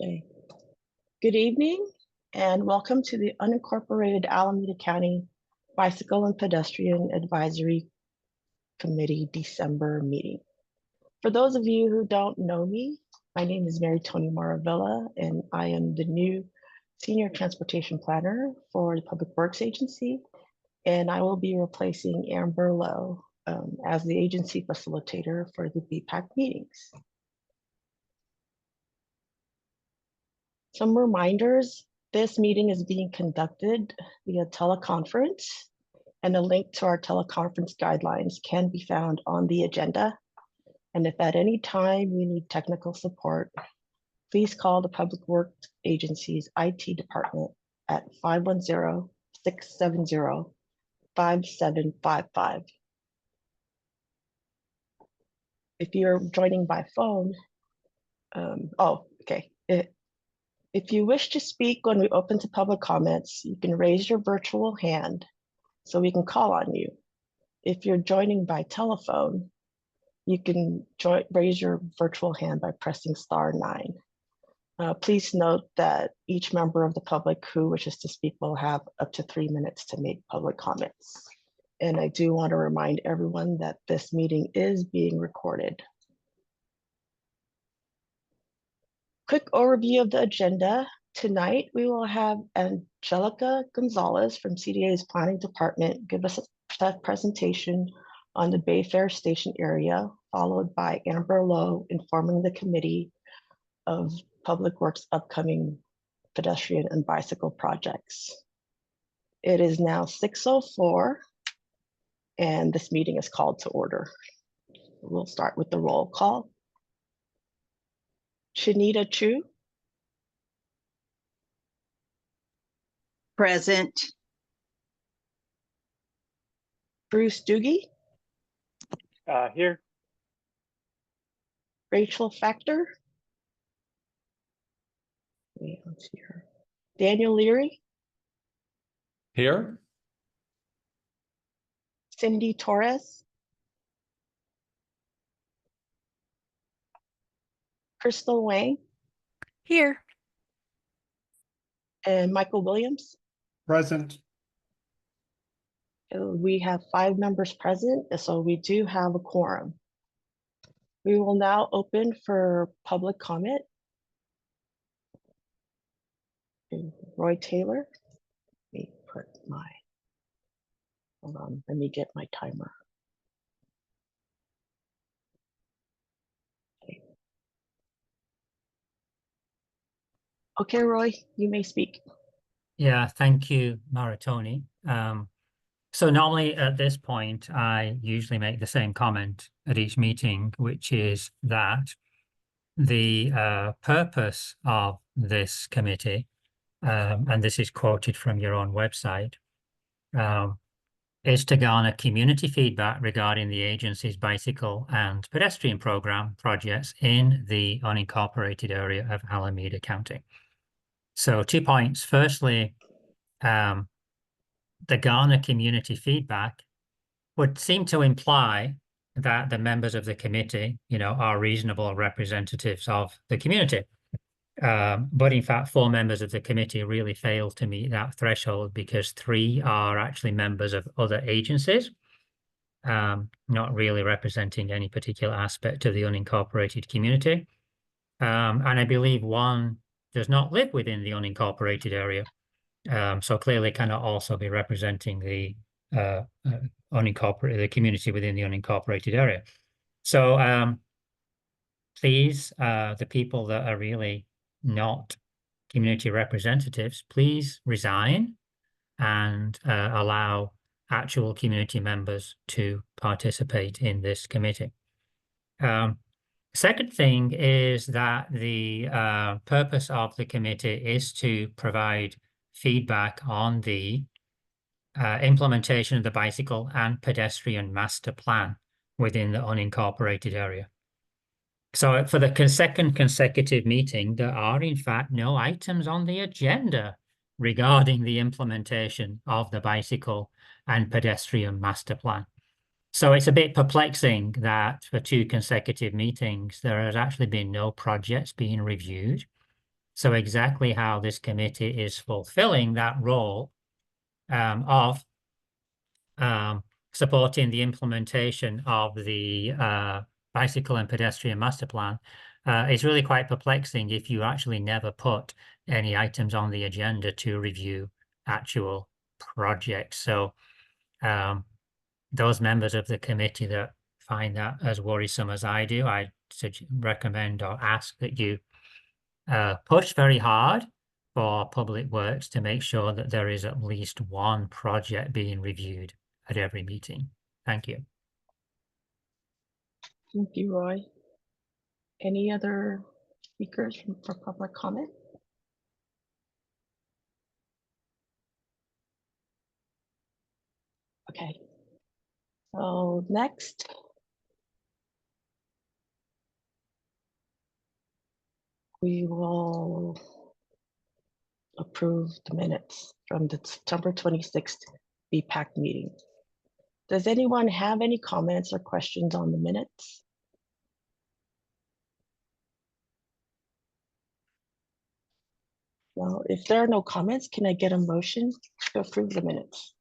Okay. Good evening and welcome to the unincorporated Alameda County Bicycle and Pedestrian Advisory Committee December meeting. For those of you who don't know me, my name is Mary Tony Maravilla and I am the new Senior Transportation Planner for the Public Works Agency, and I will be replacing Amber Lowe as the agency facilitator for the BPAC meetings. Some reminders: this meeting is being conducted via teleconference, and a link to our teleconference guidelines can be found on the agenda. And if at any time you need technical support, please call the Public Works Agency's IT department at 510-670-5755. If you're joining by phone, If you wish to speak when we open to public comments, you can raise your virtual hand so we can call on you. If you're joining by telephone, you can raise your virtual hand by pressing *9. Please note that each member of the public who wishes to speak will have up to 3 minutes to make public comments. And I do want to remind everyone that this meeting is being recorded. Quick overview of the agenda. Tonight, we will have Angelica Gonzalez from CDA's Planning Department give us a presentation on the Bayfair Station area, followed by Amber Lowe informing the committee of Public Works' upcoming pedestrian and bicycle projects. It is now 6:04, and this meeting is called to order. We'll start with the roll call. Shanita Chu. Present. Bruce Doogie. Here. Rachel Factor. Let's see her. Daniel Leary. Here. Cindy Torres. Crystal Wang. Here. And Michael Williams. Present. We have 5 members present, so we do have a quorum. We will now open for public comment. Roy Taylor. Let me put my, hold on, let me get my timer. Okay, Roy, you may speak. Yeah, thank you, Maratoni. So normally at this point, I usually make the same comment at each meeting, which is that the purpose of this committee, and this is quoted from your own website, is to garner community feedback regarding the agency's bicycle and pedestrian program projects in the unincorporated area of Alameda County. So 2 points. Firstly, the garner community feedback would seem to imply that the members of the committee, are reasonable representatives of the community. But in fact, 4 members of the committee really fail to meet that threshold because 3 are actually members of other agencies, not really representing any particular aspect of the unincorporated community. And I believe 1 does not live within the unincorporated area. So clearly cannot also be representing the the community within the unincorporated area. So please, the people that are really not community representatives, please resign and allow actual community members to participate in this committee. Second thing is that the purpose of the committee is to provide feedback on the implementation of the bicycle and pedestrian master plan within the unincorporated area. So for the second consecutive meeting, there are in fact no items on the agenda regarding the implementation of the bicycle and pedestrian master plan. So it's a bit perplexing that for 2 consecutive meetings, there has actually been no projects being reviewed So exactly how this committee is fulfilling that role of supporting the implementation of the bicycle and pedestrian master plan is really quite perplexing if you actually never put any items on the agenda to review actual projects. So those members of the committee that find that as worrisome as I do, I recommend or ask that you push very hard for Public Works to make sure that there is at least one project being reviewed at every meeting. Thank you. Thank you, Roy. Any other speakers for public comment? Okay. So next, we will approve the minutes from the September 26th BPAC meeting. Does anyone have any comments or questions on the minutes? Well, if there are no comments, can I get a motion to approve the minutes?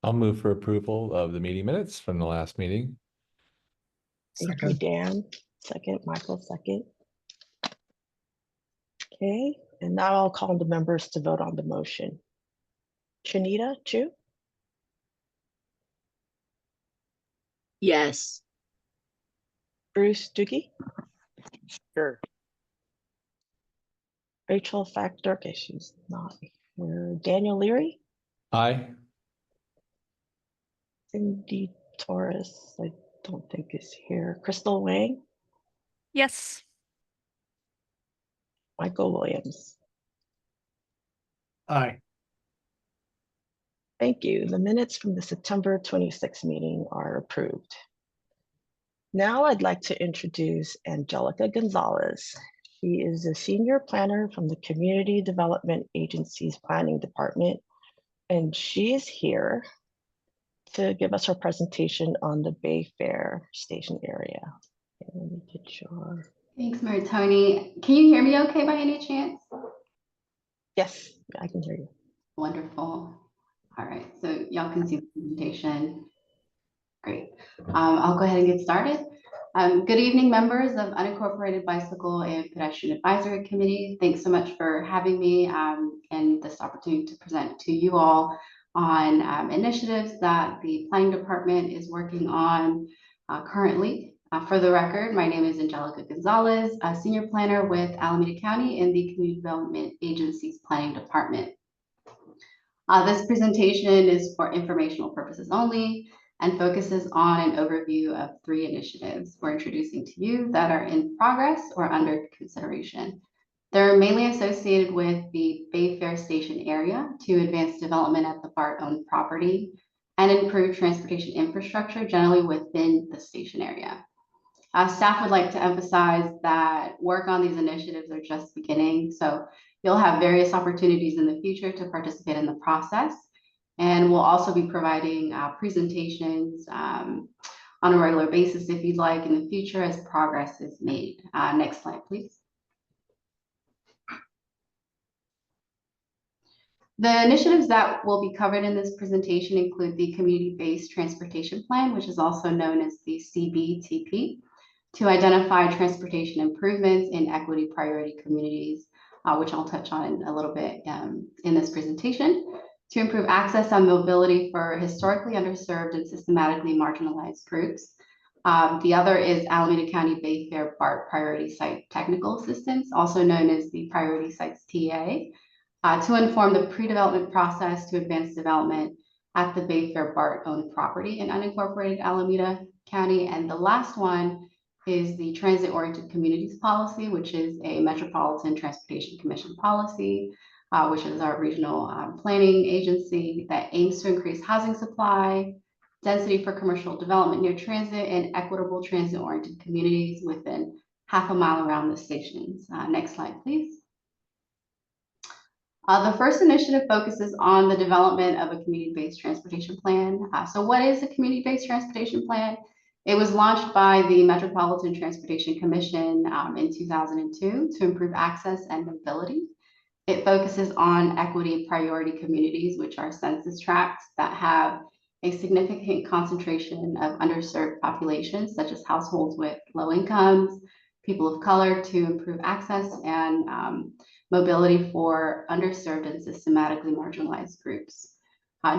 I'll move for approval of the meeting minutes from the last meeting. Thank you, Dan. Second, Michael, second. Okay, and now I'll call on the members to vote on the motion. Shanita, Chu, Yes. Bruce Doogie, Sure. Rachel Factor, okay, she's not here. Daniel Leary, Aye. Cindy Torres, I don't think is here. Crystal Wang, Yes. Michael Williams. Aye. Thank you. The minutes from the September 26th meeting are approved. Now I'd like to introduce Angelica Gonzalez. She is a senior planner from the Community Development Agency's Planning Department, and she is here to give us her presentation on the Bay Fair Station area. Okay, let me get your... Thanks, Mary Tony. Can you hear me okay by any chance? Yes, I can hear you. Wonderful. All right, so y'all can see the presentation. Great. I'll go ahead and get started. Good evening, members of Unincorporated Bicycle and Pedestrian Advisory Committee. Thanks so much for having me and this opportunity to present to you all on initiatives that the Planning Department is working on currently. For the record, my name is Angelica Gonzalez, a senior planner with Alameda County in the Community Development Agency's Planning Department. This presentation is for informational purposes only and focuses on an overview of 3 initiatives we're introducing to you that are in progress or under consideration. They're mainly associated with the Bay Fair Station area to advance development at the BART-owned property and improve transportation infrastructure generally within the station area. Staff would like to emphasize that work on these initiatives are just beginning, so you'll have various opportunities in the future to participate in the process. And we'll also be providing presentations on a regular basis if you'd like in the future as progress is made. Next slide, please. The initiatives that will be covered in this presentation include the Community-Based Transportation Plan, which is also known as the CBTP, to identify transportation improvements in equity priority communities, which I'll touch on a little bit in this presentation, to improve access and mobility for historically underserved and systematically marginalized groups. The other is Alameda County Bay Fair BART Priority Site Technical Assistance, also known as the Priority Sites TA, to inform the pre-development process to advance development at the Bay Fair BART-owned property in unincorporated Alameda County. And the last one is the Transit-Oriented Communities Policy, which is a Metropolitan Transportation Commission policy, which is our regional planning agency that aims to increase housing supply, density for commercial development near transit, and equitable transit-oriented communities within half a mile around the stations. Next slide, please. The first initiative focuses on the development of a community-based transportation plan. So what is a community-based transportation plan? It was launched by the Metropolitan Transportation Commission in 2002 to improve access and mobility. It focuses on equity priority communities, which are census tracts that have a significant concentration of underserved populations, such as households with low incomes, people of color, to improve access and mobility for underserved and systematically marginalized groups.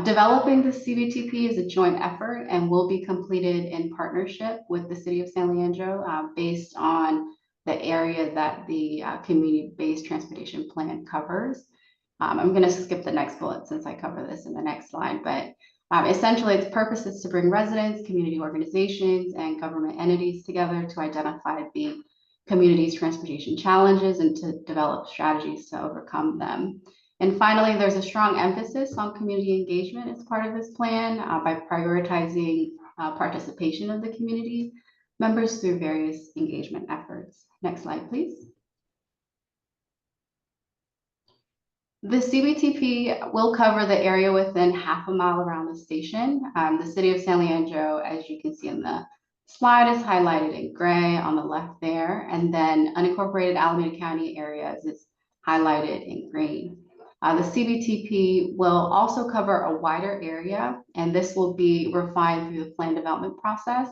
Developing the CBTP is a joint effort and will be completed in partnership with the City of San Leandro based on the area that the community-based transportation plan covers. I'm going to skip the next bullet since I cover this in the next slide, but essentially its purpose is to bring residents, community organizations, and government entities together to identify the community's transportation challenges and to develop strategies to overcome them. And finally, there's a strong emphasis on community engagement as part of this plan by prioritizing participation of the community members through various engagement efforts. Next slide, please. The CBTP will cover the area within half a mile around the station. The City of San Leandro, as you can see in the slide, is highlighted in gray on the left there, and then unincorporated Alameda County areas is highlighted in green. The CBTP will also cover a wider area, and this will be refined through the plan development process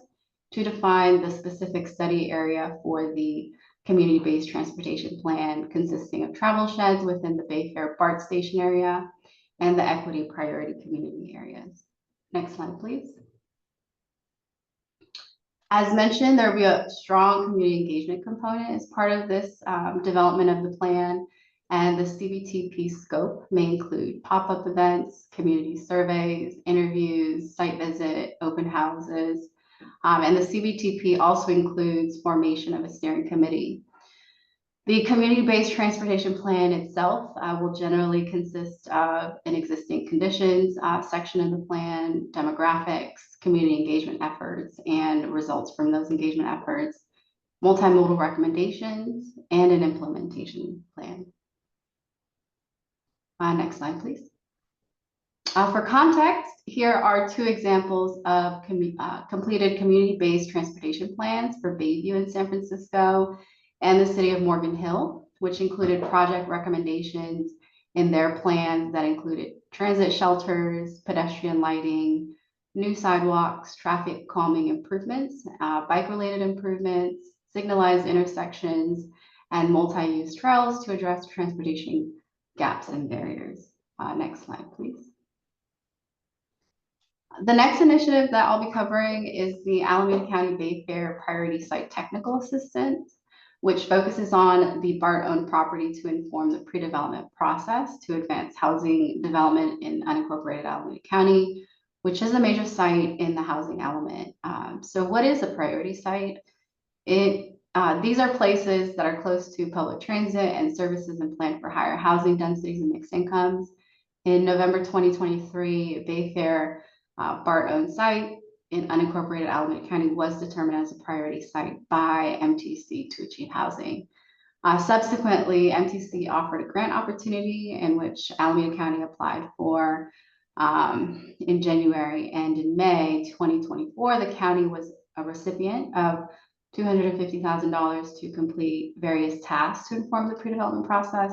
to define the specific study area for the community-based transportation plan, consisting of travel sheds within the Bayfair BART station area and the equity priority community areas. Next slide, please. As mentioned, there will be a strong community engagement component as part of this development of the plan, and the CBTP scope may include pop-up events, community surveys, interviews, site visit, open houses, and the CBTP also includes formation of a steering committee. The community-based transportation plan itself will generally consist of an existing conditions section of the plan, demographics, community engagement efforts, and results from those engagement efforts, multimodal recommendations, and an implementation plan. Next slide, please. For context, here are two examples of completed community-based transportation plans for Bayview in San Francisco and the city of Morgan Hill, which included project recommendations in their plans that included transit shelters, pedestrian lighting, new sidewalks, traffic calming improvements, bike-related improvements, signalized intersections, and multi-use trails to address transportation gaps and barriers. Next slide, please. The next initiative that I'll be covering is the Alameda County Bayfair Priority Site Technical Assistance, which focuses on the BART-owned property to inform the pre-development process to advance housing development in unincorporated Alameda County, which is a major site in the housing element. So what is a priority site? These are places that are close to public transit and services and planned for higher housing densities and mixed incomes. In November 2023, Bayfair BART-owned site in unincorporated Alameda County was determined as a priority site by MTC to achieve housing. Subsequently, MTC offered a grant opportunity in which Alameda County applied for in January, and in May 2024, the county was a recipient of $250,000 to complete various tasks to inform the pre-development process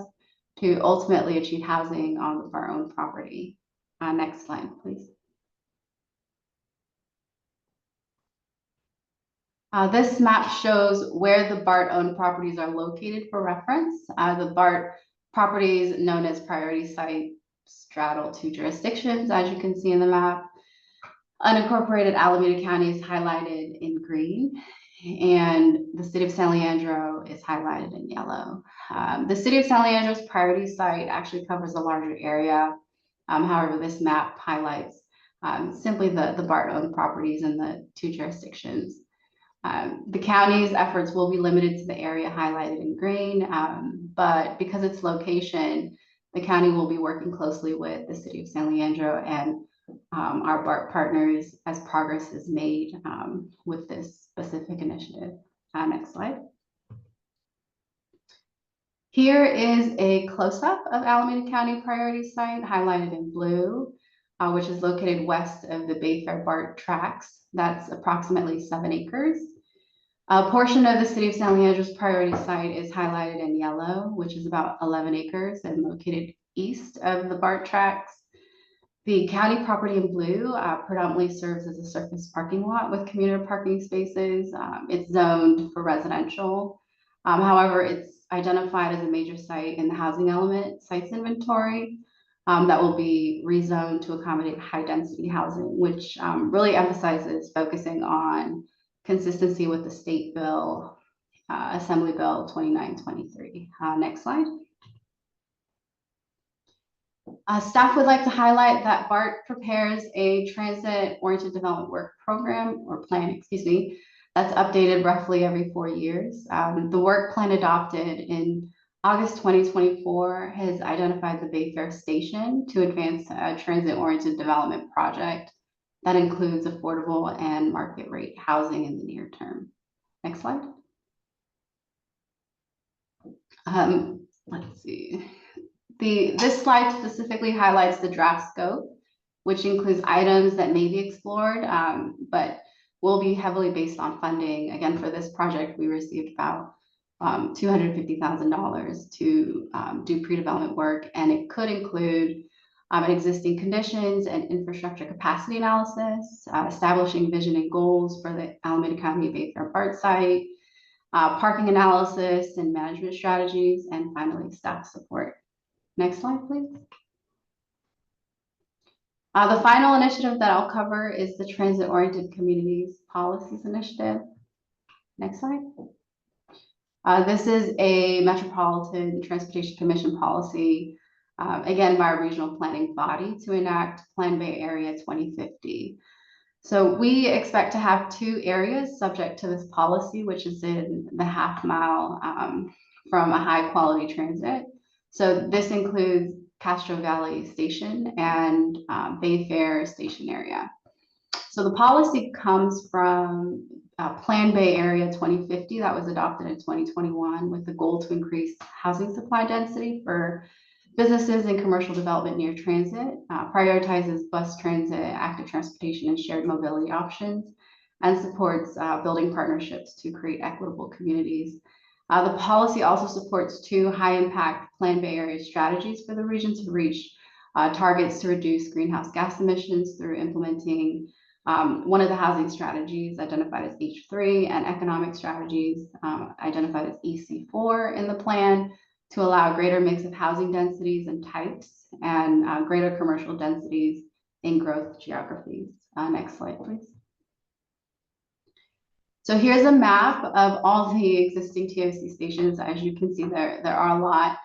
to ultimately achieve housing on the BART-owned property. Next slide, please. This map shows where the BART-owned properties are located for reference. The BART properties known as priority site straddle two jurisdictions, as you can see in the map. Unincorporated Alameda County is highlighted in green, and the city of San Leandro is highlighted in yellow. The city of San Leandro's priority site actually covers a larger area. However, this map highlights simply the BART-owned properties in the two jurisdictions. The county's efforts will be limited to the area highlighted in green, but because its location, the county will be working closely with the city of San Leandro and our BART partners as progress is made with this specific initiative. Next slide. Here is a close-up of Alameda County priority site highlighted in blue, which is located west of the Bayfair BART tracks. That's approximately 7 acres. A portion of the city of San Leandro's priority site is highlighted in yellow, which is about 11 acres and located east of the BART tracks. The county property in blue predominantly serves as a surface parking lot with commuter parking spaces. It's zoned for residential. However, it's identified as a major site in the housing element sites inventory that will be rezoned to accommodate high density housing, which really emphasizes focusing on consistency with the state bill, Assembly Bill 2923. Next slide. Staff would like to highlight that BART prepares a transit-oriented development work program or plan, excuse me, that's updated roughly every 4 years. The work plan adopted in August 2024 has identified the Bayfair Station to advance a transit-oriented development project that includes affordable and market rate housing in the near term. Next slide. Let's see. This slide specifically highlights the draft scope, which includes items that may be explored, but will be heavily based on funding. Again, for this project, we received about $250,000 to do pre-development work, and it could include existing conditions and infrastructure capacity analysis, establishing vision and goals for the Alameda County Bayfair BART site, parking analysis and management strategies, and finally, staff support. Next slide, please. The final initiative that I'll cover is the Transit-Oriented Communities Policies Initiative. Next slide. This is a Metropolitan Transportation Commission policy, again, by a regional planning body to enact Plan Bay Area 2050. So we expect to have 2 areas subject to this policy, which is in the half mile from a high quality transit. So this includes Castro Valley Station and Bayfair Station area. So the policy comes from Plan Bay Area 2050 that was adopted in 2021 with the goal to increase housing supply density for businesses and commercial development near transit, prioritizes bus transit, active transportation, and shared mobility options, and supports building partnerships to create equitable communities. The policy also supports 2 high-impact Plan Bay Area strategies for the region to reach targets to reduce greenhouse gas emissions through implementing one of the housing strategies identified as H3 and economic strategies identified as EC4 in the plan to allow greater mix of housing densities and types and greater commercial densities in growth geographies. Next slide, please. So here's a map of all the existing TOC stations. As you can see, there are a lot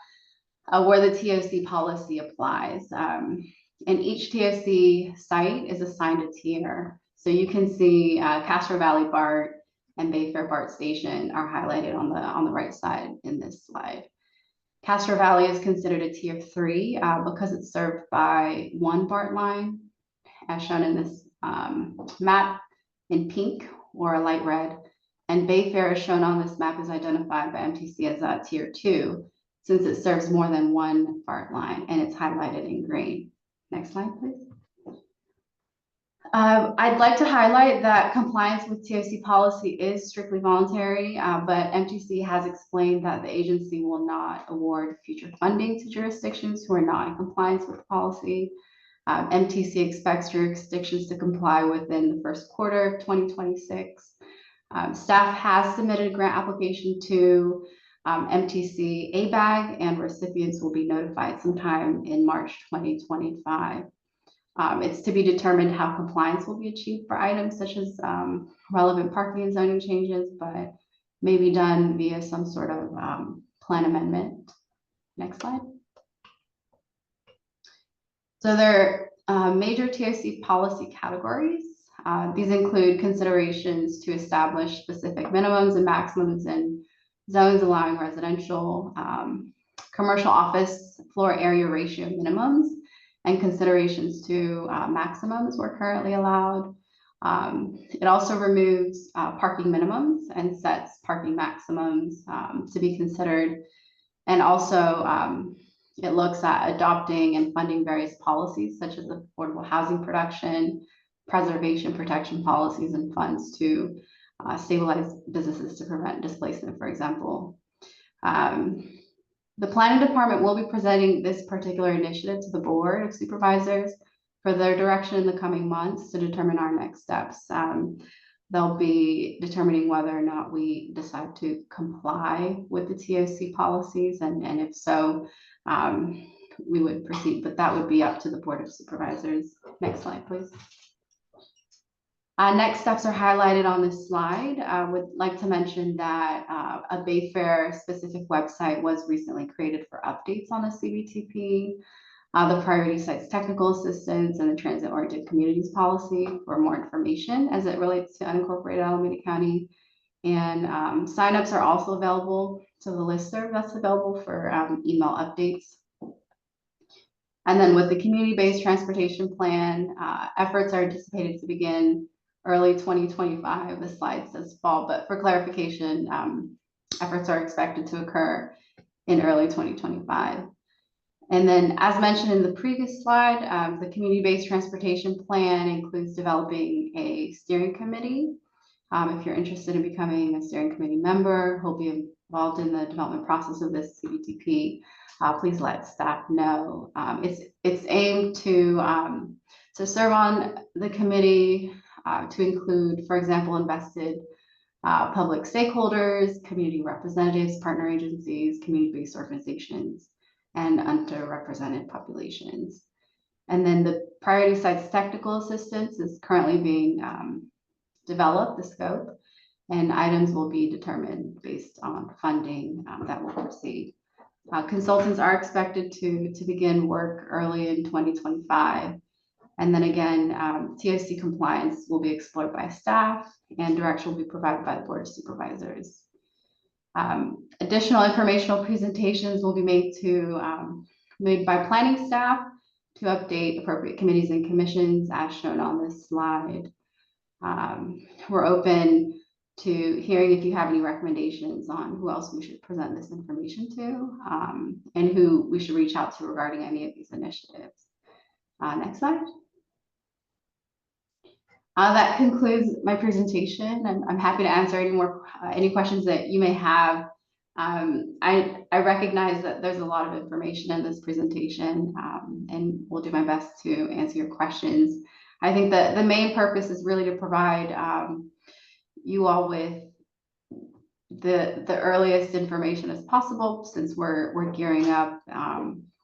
where the TOC policy applies. And each TOC site is assigned a tier. So you can see Castro Valley BART and Bayfair BART Station are highlighted on the right side in this slide. Castro Valley is considered a tier 3 because it's served by 1 BART line, as shown in this map in pink or a light red. And Bayfair, as shown on this map, is identified by MTC as a tier 2, since it serves more than 1 BART line, and it's highlighted in green. Next slide, please. I'd like to highlight that compliance with TOC policy is strictly voluntary, but MTC has explained that the agency will not award future funding to jurisdictions who are not in compliance with the policy. MTC expects jurisdictions to comply within the first quarter of 2026. Staff has submitted a grant application to MTC ABAG, and recipients will be notified sometime in March 2025. It's to be determined how compliance will be achieved for items such as relevant parking and zoning changes, but may be done via some sort of plan amendment. Next slide. So there are major TOC policy categories. These include considerations to establish specific minimums and maximums in zones allowing residential, commercial office floor area ratio minimums, and considerations to maximums were currently allowed. It also removes parking minimums and sets parking maximums to be considered. And also it looks at adopting and funding various policies such as affordable housing production, preservation protection policies and funds to stabilize businesses to prevent displacement, for example. The planning department will be presenting this particular initiative to the board of supervisors for their direction in the coming months to determine our next steps. They'll be determining whether or not we decide to comply with the TOC policies, and if so, we would proceed, but that would be up to the board of supervisors. Next slide, please. Next steps are highlighted on this slide. I would like to mention that a Bayfair specific website was recently created for updates on the CBTP, the priority sites technical assistance, and the transit-oriented communities policy for more information as it relates to unincorporated Alameda County. And signups are also available to the listserv that's available for email updates. And then with the community-based transportation plan, efforts are anticipated to begin early 2025. The slide says fall, but for clarification, efforts are expected to occur in early 2025. And then, as mentioned in the previous slide, the community-based transportation plan includes developing a steering committee. If you're interested in becoming a steering committee member who'll be involved in the development process of this CBTP, please let staff know. It's aimed to serve on the committee, to include, for example, invested public stakeholders, community representatives, partner agencies, community-based organizations, and underrepresented populations. And then the priority sites technical assistance is currently being developed, the scope, and items will be determined based on funding that will proceed. Consultants are expected to begin work early in 2025. And then again, TOC compliance will be explored by staff, and direction will be provided by the board of supervisors. Additional informational presentations will be made by planning staff to update appropriate committees and commissions as shown on this slide. We're open to hearing if you have any recommendations on who else we should present this information to, and who we should reach out to regarding any of these initiatives. Next slide. That concludes my presentation, and I'm happy to answer any questions that you may have. I recognize that there's a lot of information in this presentation, and will do my best to answer your questions. I think that the main purpose is really to provide you all with the earliest information as possible, since we're gearing up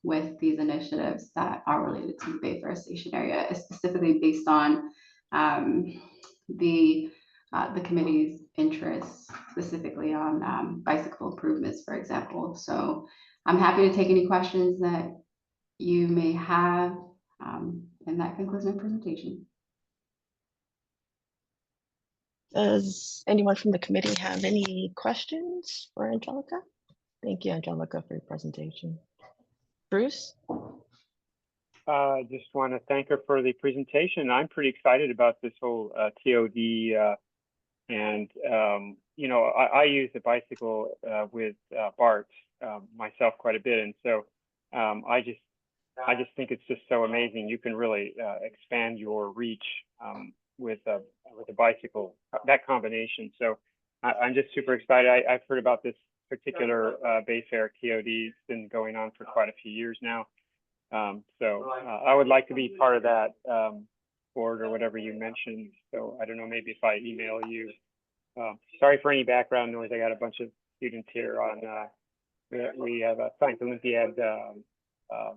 with these initiatives that are related to the Bayfair Station area, specifically based on the committee's interests, specifically on bicycle improvements, for example. So I'm happy to take any questions that you may have, and that concludes my presentation. Does anyone from the committee have any questions for Angelica? Thank you, Angelica, for your presentation. Bruce? Just want to thank her for the presentation. I'm pretty excited about this whole TOD, and you know, I use the bicycle with Bart myself quite a bit, and so I just think it's just so amazing. You can really expand your reach with a bicycle, that combination. So I'm just super excited. I've heard about this particular Bayfair TOD. It's been going on for quite a few years now. So I would like to be part of that board or whatever you mentioned. So I don't know, maybe if I email you. Sorry for any background noise. I got a bunch of students here on, we have a Science Olympiad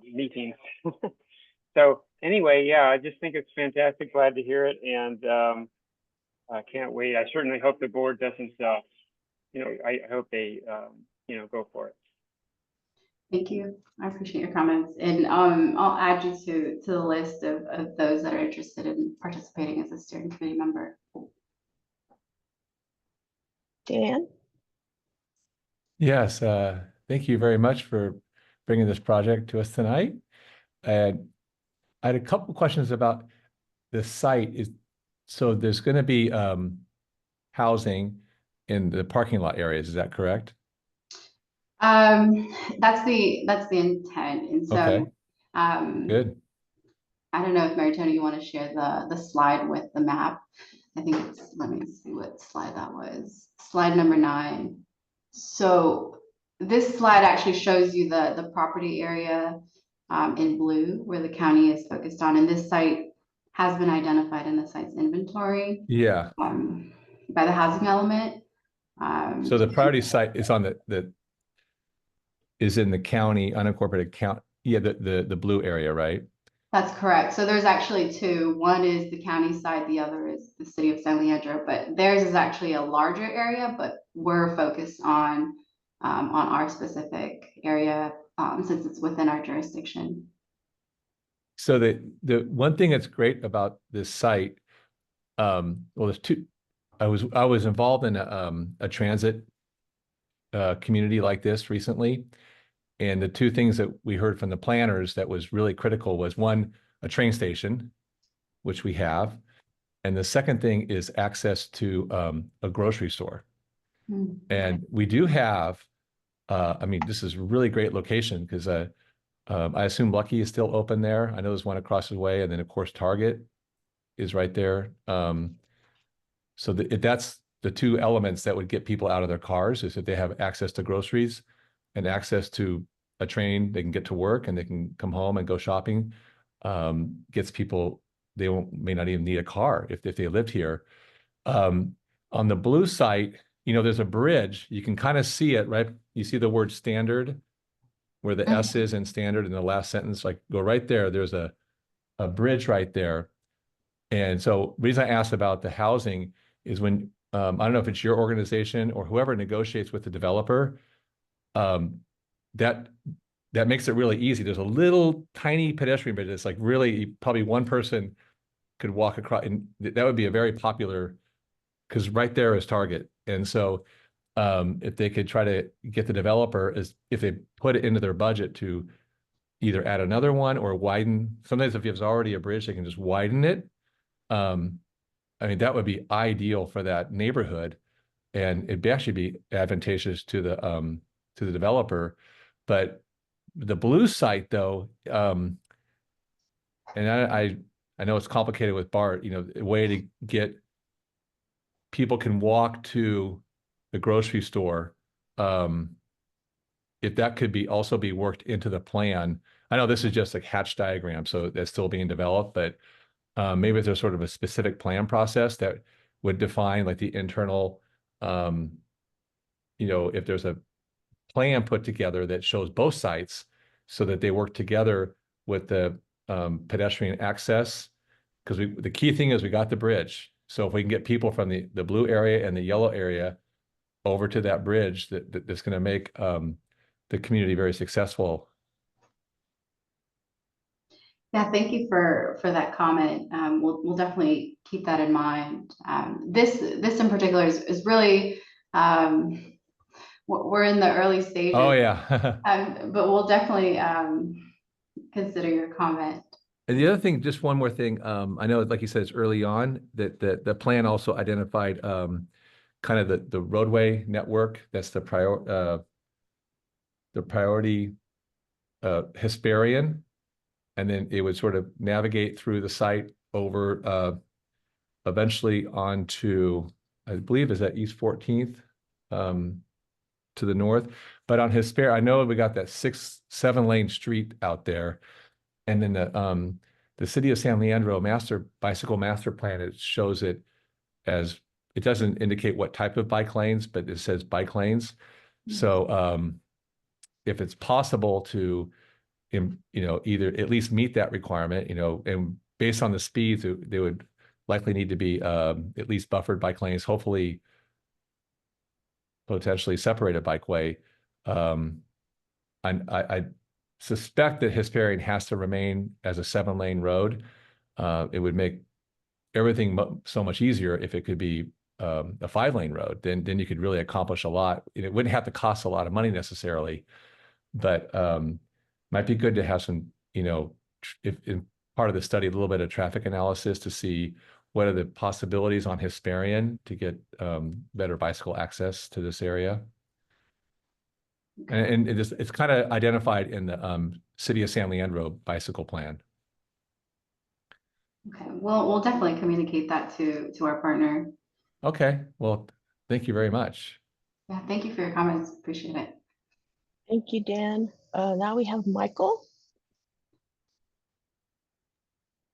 meetings. So anyway, yeah, I just think it's fantastic. Glad to hear it. And I can't wait. I certainly hope the board doesn't, you know, I hope they, you know, go for it. Thank you. I appreciate your comments, and I'll add you to the list of those that are interested in participating as a steering committee member. Dan? Yes, thank you very much for bringing this project to us tonight. And I had a couple questions about the site. So there's going to be housing in the parking lot areas. Is that correct? That's the intent, and so Okay. Good. I don't know if Mary Tony, you want to share the slide with the map. I think it's, let me see what slide that was. Slide number 9. So this slide actually shows you the property area in blue where the county is focused on. And this site has been identified in the site's inventory Yeah. by the housing element. So the priority site is on is in the county, unincorporated county. Yeah, the blue area, right? That's correct. So there's actually 2. One is the county side, the other is the city of San Leandro, but theirs is actually a larger area, but we're focused on our specific area since it's within our jurisdiction. So the one thing that's great about this site, well, there's 2. I was involved in a transit community like this recently. And the 2 things that we heard from the planners that was really critical was, one, a train station, which we have. And the second thing is access to a grocery store. And we do have, I mean, this is a really great location because I assume Lucky is still open there. I know there's one across the way. And then, of course, Target is right there. So that's the 2 elements that would get people out of their cars, is if they have access to groceries and access to a train, they can get to work and they can come home and go shopping. Gets people, they may not even need a car if they lived here. On the blue site, you know, there's a bridge. You can kind of see it, right? You see the word standard, where the S is in standard in the last sentence, like go right there. There's a bridge right there. And so the reason I asked about the housing is when, I don't know if it's your organization or whoever negotiates with the developer, that makes it really easy. There's a little tiny pedestrian bridge. It's like really probably one person could walk across, and that would be a very popular, because right there is Target. And so if they could try to get the developer, is if they put it into their budget to either add another one or widen. Sometimes if there's already a bridge, they can just widen it. I mean, that would be ideal for that neighborhood, and it'd actually be advantageous to the developer. But the blue site, though, and I know it's complicated with BART. You know, a way to get people can walk to the grocery store. If that could also be worked into the plan. I know this is just like hatch diagram, so that's still being developed, but maybe there's sort of a specific plan process that would define like the internal, you know, if there's a plan put together that shows both sites so that they work together with the pedestrian access. Because the key thing is we got the bridge. So if we can get people from the blue area and the yellow area over to that bridge, that's going to make the community very successful. Yeah, thank you for that comment. We'll definitely keep that in mind. This in particular is really we're in the early stages. Oh yeah. But we'll definitely consider your comment. And the other thing, just one more thing. I know, like you said, it's early on that the plan also identified kind of the roadway network. That's the priority Hesperian. And then it would sort of navigate through the site over eventually onto, I believe, is that East 14th to the north. But on Hesperian, I know we got that 7-lane street out there. And then the city of San Leandro bicycle master plan, it shows it as, it doesn't indicate what type of bike lanes, but it says bike lanes. So if it's possible to, you know, either at least meet that requirement, you know, and based on the speeds, they would likely need to be at least buffered bike lanes, hopefully potentially separated bikeway. And I suspect that Hesperian has to remain as a 7-lane road. It would make everything so much easier if it could be a 5-lane road. Then you could really accomplish a lot. It wouldn't have to cost a lot of money necessarily, but might be good to have some, you know, if in part of the study, a little bit of traffic analysis to see what are the possibilities on Hesperian to get better bicycle access to this area. And it's kind of identified in the city of San Leandro bicycle plan. Okay, we'll definitely communicate that to our partner. Okay, well, thank you very much. Yeah, thank you for your comments. Appreciate it. Thank you, Dan. Now we have Michael.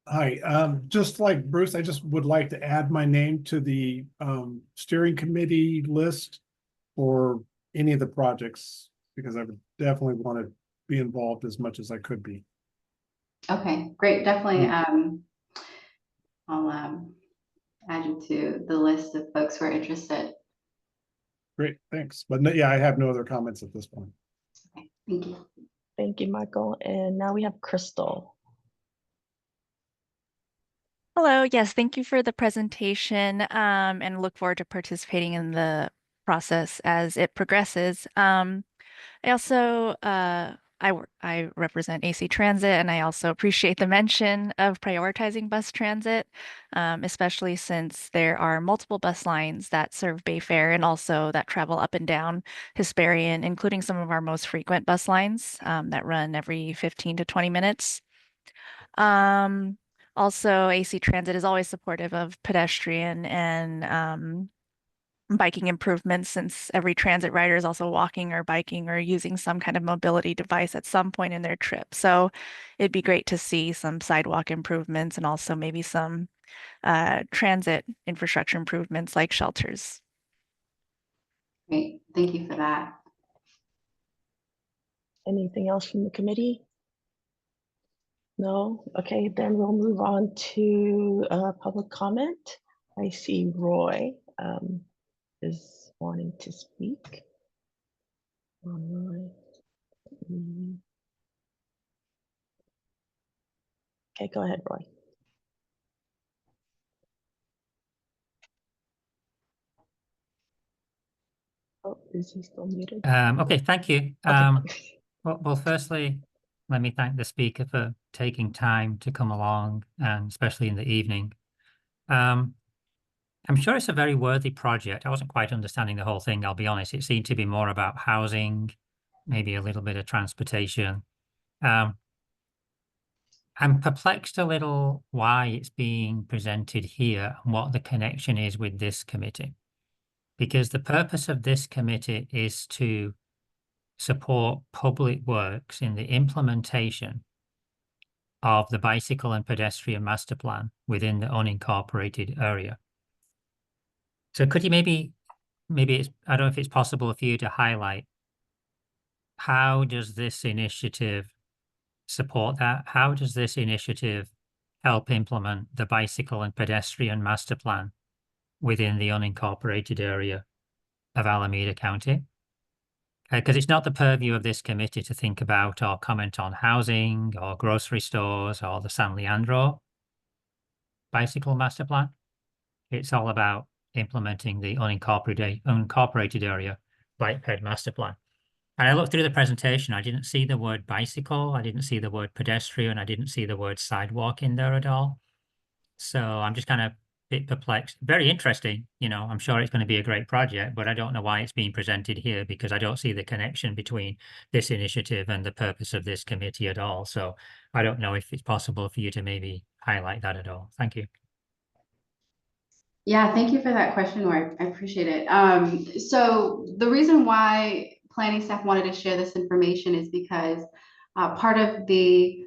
Hi, just like Bruce, I just would like to add my name to the steering committee list for any of the projects, because I would definitely want to be involved as much as I could be. Okay, great. Definitely. I'll add you to the list of folks who are interested. Great, thanks. But yeah, I have no other comments at this point. Okay, thank you. Thank you, Michael. And now we have Crystal. Hello, yes, thank you for the presentation and look forward to participating in the process as it progresses. I also I represent AC Transit, and I also appreciate the mention of prioritizing bus transit, especially since there are multiple bus lines that serve Bayfair and also that travel up and down Hesperian, including some of our most frequent bus lines that run every 15 to 20 minutes. Also, AC Transit is always supportive of pedestrian and biking improvements, since every transit rider is also walking or biking or using some kind of mobility device at some point in their trip. So it'd be great to see some sidewalk improvements and also maybe some transit infrastructure improvements like shelters. Great, thank you for that. Anything else from the committee? No? Okay, then we'll move on to public comment. I see Roy is wanting to speak. Roy. Okay, go ahead, Roy. Oh, is he still muted? Okay, thank you. Okay. Well, firstly, let me thank the speaker for taking time to come along, and especially in the evening. I'm sure it's a very worthy project. I wasn't quite understanding the whole thing, I'll be honest. It seemed to be more about housing, maybe a little bit of transportation. I'm perplexed a little why it's being presented here and what the connection is with this committee. Because the purpose of this committee is to support public works in the implementation of the bicycle and pedestrian master plan within the unincorporated area. So could you maybe it's, I don't know if it's possible for you to highlight, how does this initiative support that? How does this initiative help implement the bicycle and pedestrian master plan within the unincorporated area of Alameda County? Because it's not the purview of this committee to think about or comment on housing or grocery stores or the San Leandro bicycle master plan. It's all about implementing the unincorporated area bike ped master plan. And I looked through the presentation, I didn't see the word bicycle, I didn't see the word pedestrian, I didn't see the word sidewalk in there at all. So I'm just kind of a bit perplexed. Very interesting, you know, I'm sure it's going to be a great project, but I don't know why it's being presented here, because I don't see the connection between this initiative and the purpose of this committee at all. So I don't know if it's possible for you to maybe highlight that at all. Thank you. Yeah, thank you for that question, Roy. I appreciate it. So the reason why planning staff wanted to share this information is because part of these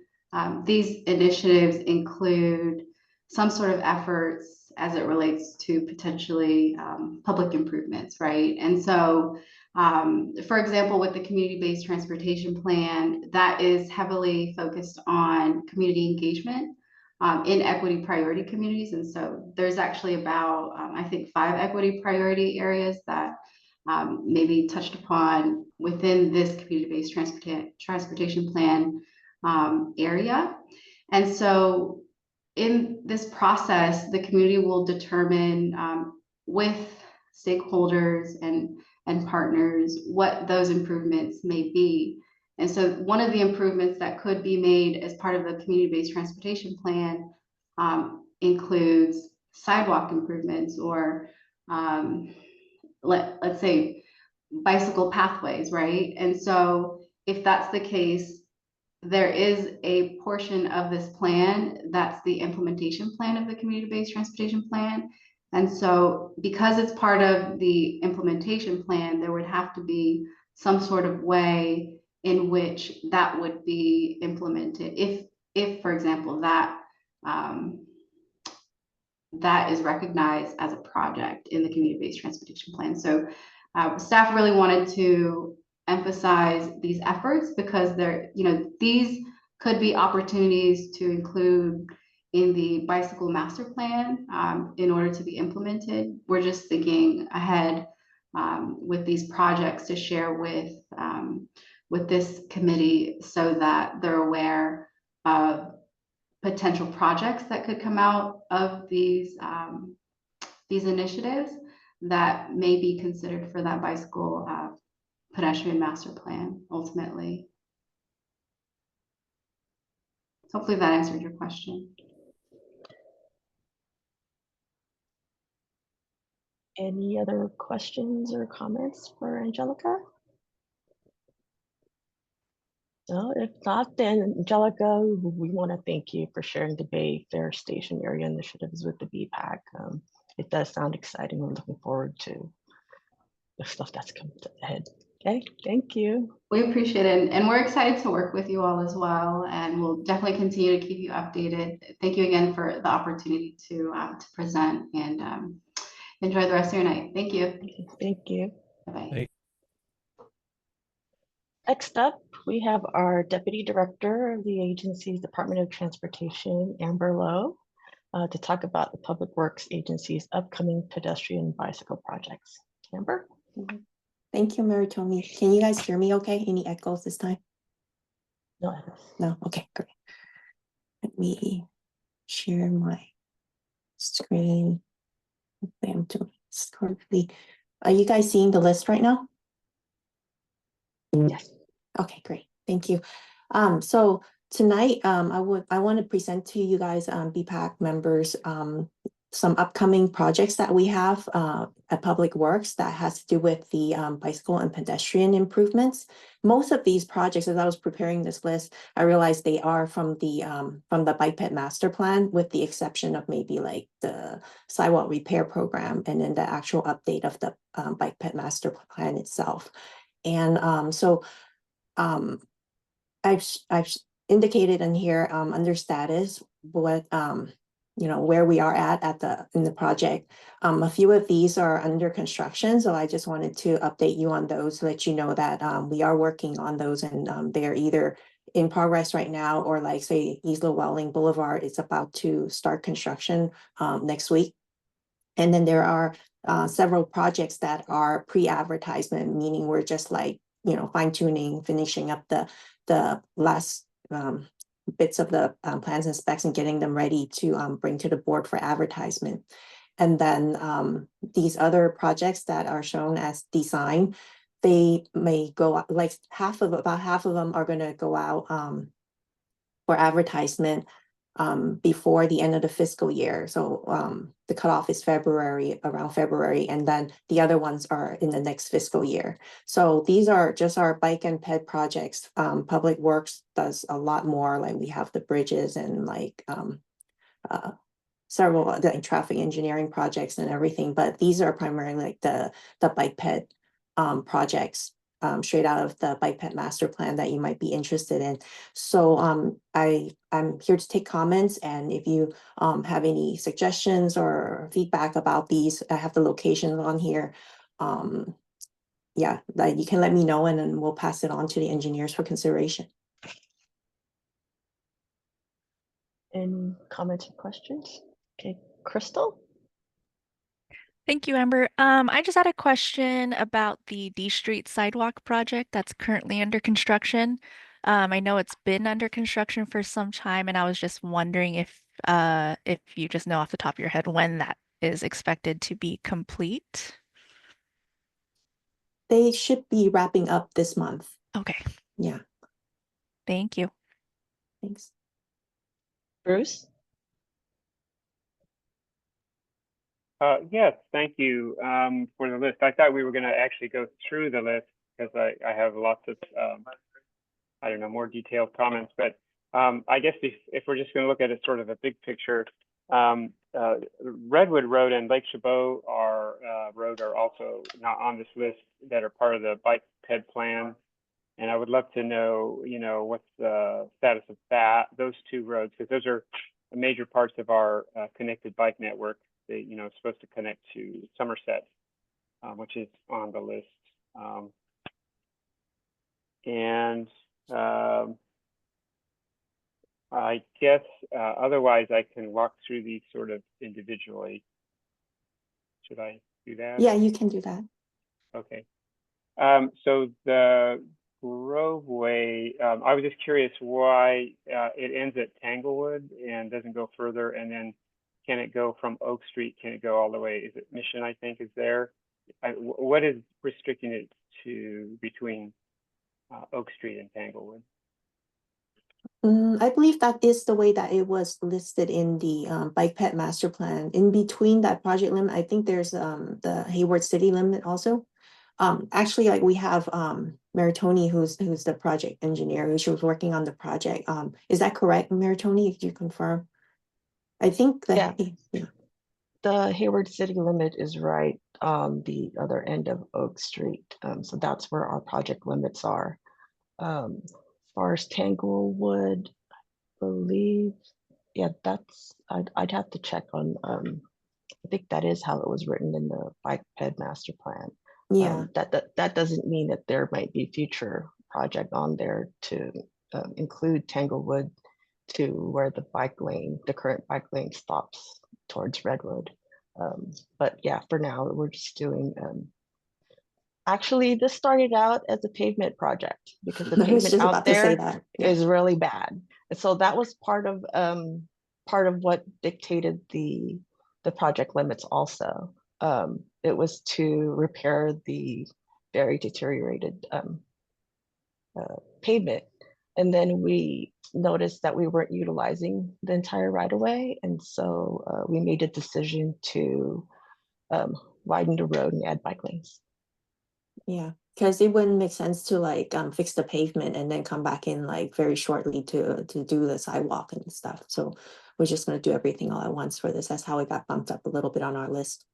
initiatives include some sort of efforts as it relates to potentially public improvements, right? And so, for example, with the community-based transportation plan, that is heavily focused on community engagement in equity priority communities. And so there's actually about, I think, 5 equity priority areas that may be touched upon within this community-based transportation plan area. And so in this process, the community will determine with stakeholders and partners what those improvements may be. And so one of the improvements that could be made as part of the community-based transportation plan includes sidewalk improvements, or let's say bicycle pathways, right? And so if that's the case, there is a portion of this plan that's the implementation plan of the community-based transportation plan. And so because it's part of the implementation plan, there would have to be some sort of way in which that would be implemented. If for example, that is recognized as a project in the community-based transportation plan. So staff really wanted to emphasize these efforts because these could be opportunities to include in the bicycle master plan in order to be implemented. We're just thinking ahead with these projects to share with this committee so that they're aware of potential projects that could come out of these initiatives that may be considered for that bicycle pedestrian master plan ultimately. Hopefully that answered your question. Any other questions or comments for Angelica? No, if not, then Angelica, we want to thank you for sharing the Bay Fair Station area initiatives with the BPAC. It does sound exciting. We're looking forward to the stuff that's coming ahead. Okay, thank you. We appreciate it, and we're excited to work with you all as well, and we'll definitely continue to keep you updated. Thank you again for the opportunity to present, and enjoy the rest of your night. Thank you. Thank you. Bye-bye. Next up, we have our Deputy Director of the agency's Department of Transportation, Amber Lowe, to talk about the Public Works Agency's upcoming pedestrian bicycle projects. Amber? Thank you, Mary Tommy. Can you guys hear me okay? Any echoes this time? No. No? Okay, great. Let me share my screen. Hopefully I'm doing this correctly. Are you guys seeing the list right now? Yes. Okay, great. Thank you. So tonight, I want to present to you guys, BPAC members, some upcoming projects that we have at Public Works that has to do with the bicycle and pedestrian improvements. Most of these projects, as I was preparing this list, I realized they are from the bike ped master plan, with the exception of maybe like the sidewalk repair program and then the actual update of the bike ped master plan itself. And I've indicated in here under status what where we are at in the project. A few of these are under construction, so I just wanted to update you on those, let you know that we are working on those, and they're either in progress right now, or like say Isla Welling Boulevard is about to start construction next week. And then there are several projects that are pre-advertisement, meaning we're just like fine-tuning, finishing up the last bits of the plans and specs and getting them ready to bring to the board for advertisement. And then these other projects that are shown as design, they may go out, like about half of them are going to go out for advertisement before the end of the fiscal year. So the cutoff is around February, and then the other ones are in the next fiscal year. So these are just our bike and ped projects. Public Works does a lot more, like we have the bridges and like several like traffic engineering projects and everything, but these are primarily like the bike ped projects straight out of the bike ped master plan that you might be interested in. So I'm here to take comments, and if you have any suggestions or feedback about these, I have the locations on here. Yeah, you can let me know, and then we'll pass it on to the engineers for consideration. Any comments or questions? Okay, Crystal? Thank you, Amber. I just had a question about the D Street sidewalk project that's currently under construction. I know it's been under construction for some time, and I was just wondering if you just know off the top of your head when that is expected to be complete. They should be wrapping up this month. Okay. Yeah. Thank you. Thanks. Bruce? Yes, thank you for the list. I thought we were going to actually go through the list because I have lots of I don't know, more detailed comments. But I guess if we're just going to look at it sort of a big picture, Redwood Road and Lake Chabot Road are also not on this list that are part of the bike ped plan. And I would love to know, what's the status of those two roads, because those are major parts of our connected bike network. They, supposed to connect to Somerset, which is on the list. I guess otherwise I can walk through these sort of individually. Should I do that? Yeah, you can do that. Okay. So the Groveway, I was just curious why it ends at Tanglewood and doesn't go further, and then can it go from Oak Street? Can it go all the way? Is it Mission, I think, is there? What is restricting it to between Oak Street and Tanglewood? I believe that is the way that it was listed in the bike ped master plan. In between that project limit, I think there's the Hayward city limit also. Actually, like we have Mary Tony, who's the project engineer, who she was working on the project. Is that correct, Mary Tony? Could you confirm? I think that the Hayward city limit is right on the other end of Oak Street. So that's where our project limits are. As far as Tanglewood, I believe, yeah, I'd have to check on, I think that is how it was written in the bike ped master plan. Yeah. That doesn't mean that there might be future project on there to include Tanglewood to where the current bike lane stops towards Redwood. But yeah, for now we're just doing. Actually, this started out as a pavement project because the I was pavement just out about to say there that. Yeah. is really bad, and so that was part of what dictated the project limits. Also, it was to repair the very deteriorated pavement, and then we noticed that we weren't utilizing the entire right of way, and so we made a decision to widen the road and add bike lanes. Yeah, because it wouldn't make sense to like fix the pavement and then come back in like very shortly to do the sidewalk and stuff. So we're just gonna do everything all at once for this. That's how it got bumped up a little bit on our list.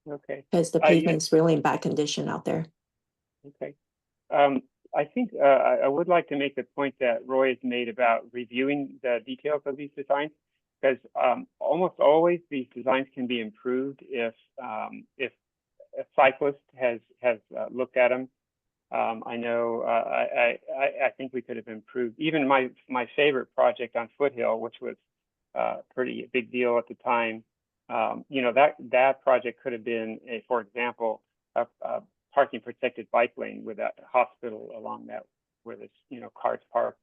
Okay. Because the pavement's really in bad condition out there. Okay. I think I would like to make the point that Roy has made about reviewing the details of these designs, because almost always these designs can be improved if a cyclist has looked at them. I know I think we could have improved even my favorite project on Foothill, which was pretty big deal at the time. That project could have been for example, a parking protected bike lane with a hospital along that where there's cars parked.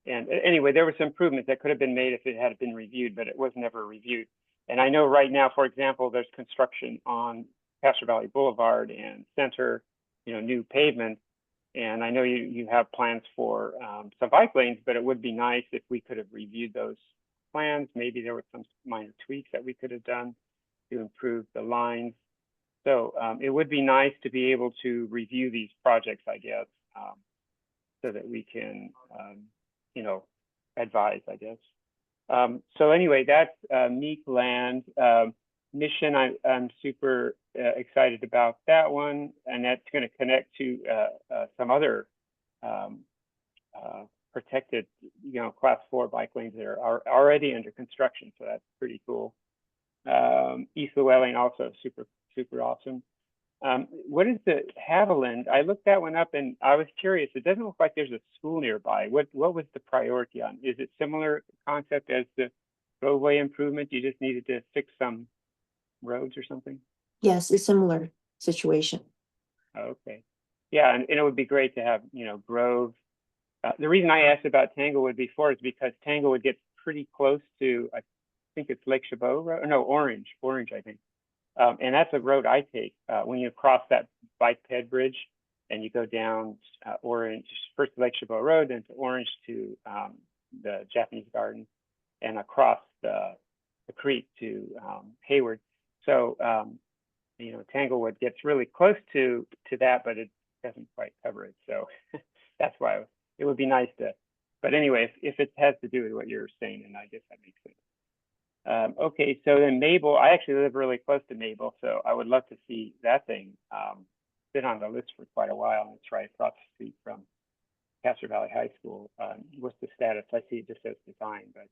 And anyway, there were some improvements that could have been made if it had been reviewed, but it was never reviewed. And I know right now, for example, there's construction on Castro Valley Boulevard and Center, new pavement. And I know you have plans for some bike lanes, but it would be nice if we could have reviewed those plans. Maybe there were some minor tweaks that we could have done to improve the lines. So it would be nice to be able to review these projects, I guess, so that we can, advise, I guess. So anyway, that's Meek Land. Mission, I'm super excited about that one, and that's going to connect to some other protected, class 4 bike lanes that are already under construction. So that's pretty cool. East Llewellyn also super awesome. What is the Haviland? I looked that one up and I was curious. It doesn't look like there's a school nearby. What was the priority on? Is it similar concept as the roadway improvement? You just needed to fix some roads or something? Yes, it's similar situation. Okay. Yeah, and it would be great to have, Grove. The reason I asked about Tanglewood before is because Tanglewood gets pretty close to, I think it's Lake Chabot Road. No, Orange, I think. And that's a road I take when you cross that bike ped bridge and you go down Orange, first to Lake Chabot Road, then to Orange to the Japanese Garden, and across the creek to Hayward. So, Tanglewood gets really close to that, but it doesn't quite cover it. So that's why it would be nice to, but anyway, if it has to do with what you're saying, then I guess that makes sense. Okay, so then Mabel, I actually live really close to Mabel, so I would love to see that thing. Been on the list for quite a while, and it's right across the street from Castro Valley High School. What's the status? I see it just says design, but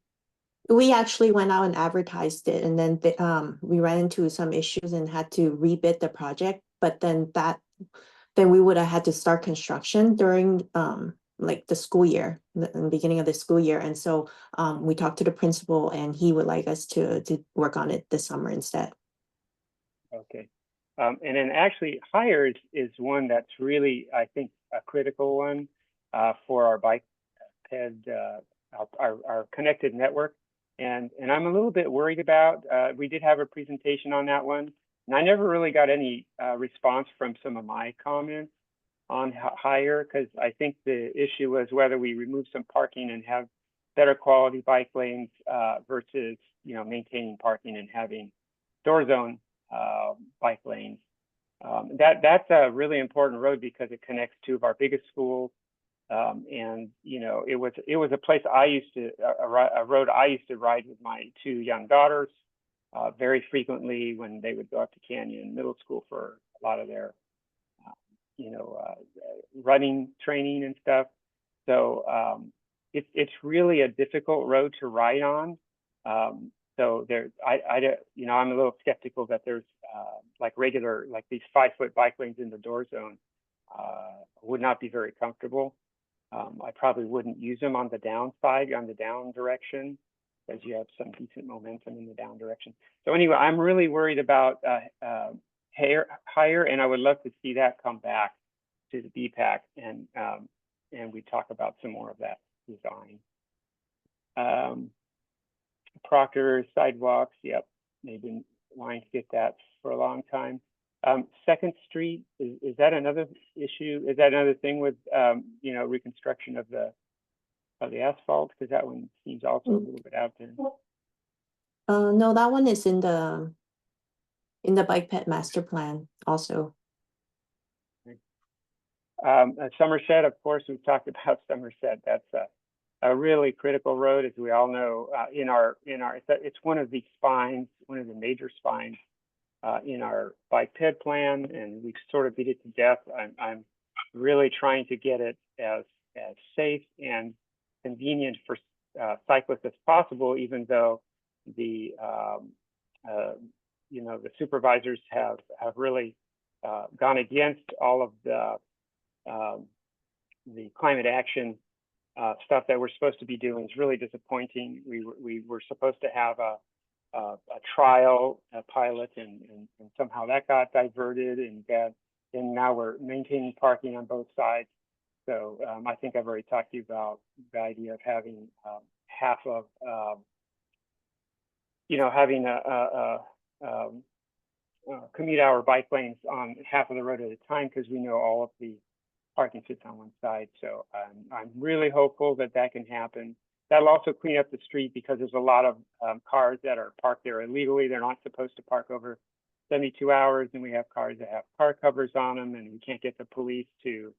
We actually went out and advertised it, and then we ran into some issues and had to rebid the project. But then we would have had to start construction during like the school year, in the beginning of the school year. And so we talked to the principal, and he would like us to work on it this summer instead. okay. And then actually hires is one that's really, I think, a critical one for our bike ped, our connected network. And I'm a little bit worried about, we did have a presentation on that one, and I never really got any response from some of my comments on hire, because I think the issue was whether we remove some parking and have better quality bike lanes versus, maintaining parking and having door zone bike lanes. That's a really important road because it connects two of our biggest schools. And it was a place I used to a road I used to ride with my two young daughters very frequently when they would go up to Canyon Middle School for a lot of their running training and stuff. So it's really a difficult road to ride on. So there, I'm a little skeptical that there's like these 5-foot bike lanes in the door zone would not be very comfortable. I probably wouldn't use them on the downside, on the down direction, because you have some decent momentum in the down direction. So anyway, I'm really worried about hire, and I would love to see that come back to the BPAC, and we talk about some more of that design. Proctor sidewalks, yep, they've been wanting to get that for a long time. Second Street, is that another issue? Is that another thing with reconstruction of the asphalt? Because that one seems also a little bit out there. No, that one is in the bike ped master plan also. Somerset, of course, we've talked about Somerset. That's a really critical road, as we all know. It's one of the spines, one of the major spines in our bike ped plan, and we've sort of beat it to death. I'm really trying to get it as safe and convenient for cyclists as possible, even though the supervisors have really gone against all of the climate action stuff that we're supposed to be doing. Is really disappointing. We were supposed to have a trial, a pilot, and somehow that got diverted, and now we're maintaining parking on both sides. So I think I've already talked to you about the idea of having half of, having a commute hour bike lanes on half of the road at a time, because we know all of the parking fits on one side. So I'm really hopeful that that can happen. That'll also clean up the street, because there's a lot of cars that are parked there illegally. They're not supposed to park over 72 hours, and we have cars that have car covers on them, and we can't get the police to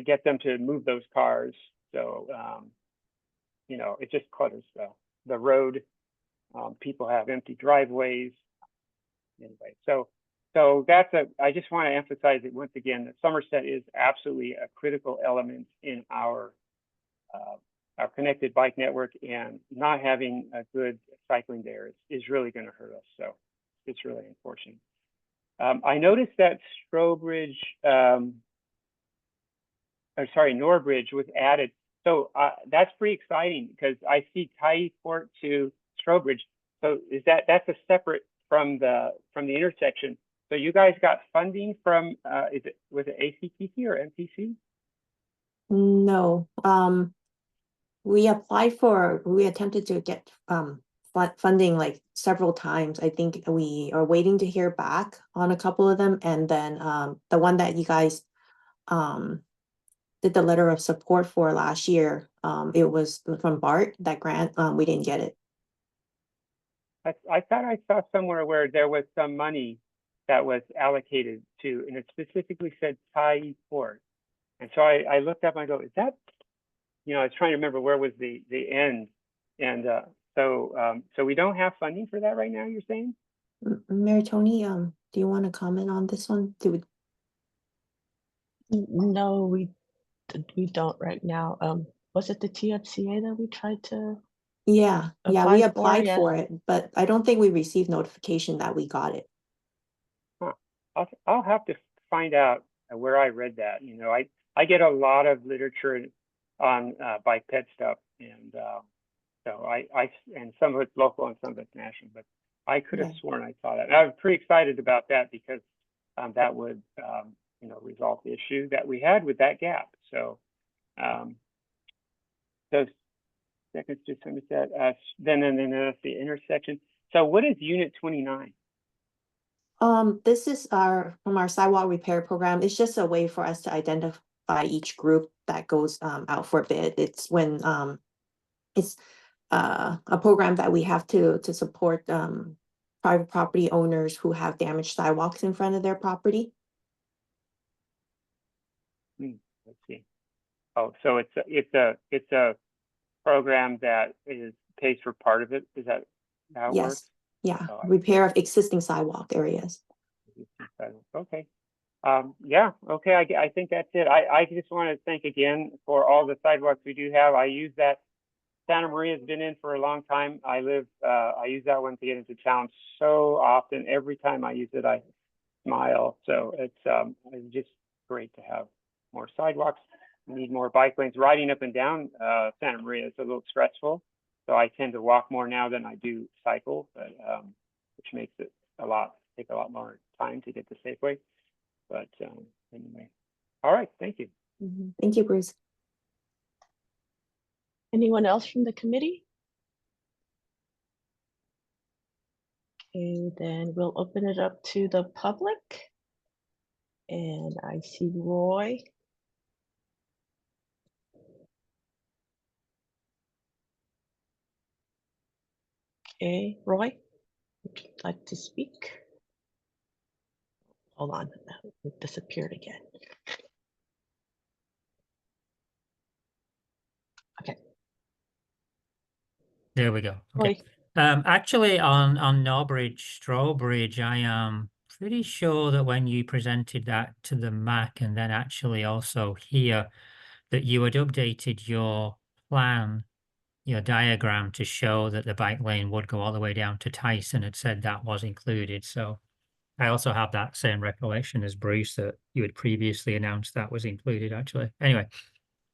get them to move those cars. So it just clutters the road. People have empty driveways. Anyway, so that's I just want to emphasize it once again that Somerset is absolutely a critical element in our connected bike network, and not having a good cycling there is really going to hurt us. So it's really unfortunate. I noticed that Norbridge was added. So that's pretty exciting, because I see Tyee Court to Strobridge. So that's a separate from the intersection. So you guys got funding from was it ACTC or MTC? No, we attempted to get funding like several times. I think we are waiting to hear back on a couple of them, and then the one that you guys did the letter of support for last year, it was from BART, that grant. We didn't get it. I thought I saw somewhere where there was some money that was allocated to, and it specifically said Tyee Court. And so I looked up and I go, is that, you know, I was trying to remember where was the end. And so we don't have funding for that right now, you're saying? Mayor Tony, do you want to comment on this one? No, we don't right now. Was it the TFCA that we tried to Yeah, we apply for? applied Yeah. for it, but I don't think we received notification that we got it. Huh. I'll have to find out where I read that. You know, I get a lot of literature on bike ped stuff, and so and some of it's local and some of it's national, but I could have Yeah. sworn I saw that. And I was pretty excited about that because that would you know, resolve the issue that we had with that gap. So those seconds to some extent, then the intersection. So what is Unit 29? This is from our sidewalk repair program. It's just a way for us to identify each group that goes out for bid. It's when it's a program that we have to support private property owners who have damaged sidewalks in front of their property. Let's see. Oh, so it's a program that pays for part of it. Is that how it Yes. works? Yeah, Oh, repair of existing sidewalk areas. Okay. Yeah. Okay. I think that's it. I just want to thank again for all the sidewalks we do have. I use that. Santa Maria's been in for a long time. I use that one to get into town so often. Every time I use it, I smile. So it's just great to have more sidewalks. We need more bike lanes. Riding up and down Santa Maria is a little stressful. So I tend to walk more now than I do cycle, but which makes it take a lot more time to get to Safeway. But anyway, all right, thank you. Thank you, Bruce. Anyone else from the committee? Okay, then we'll open it up to the public. And I see Roy. Okay, Roy, would you like to speak? Hold on, it disappeared again. Okay. There we go. Okay. Roy. Actually, on Norbridge, Strawbridge, I am pretty sure that when you presented that to the MAC and then actually also here, that you had updated your plan, your diagram to show that the bike lane would go all the way down to Tyson, had said that was included. So I also have that same recollection as Bruce, that you had previously announced that was included actually. Anyway,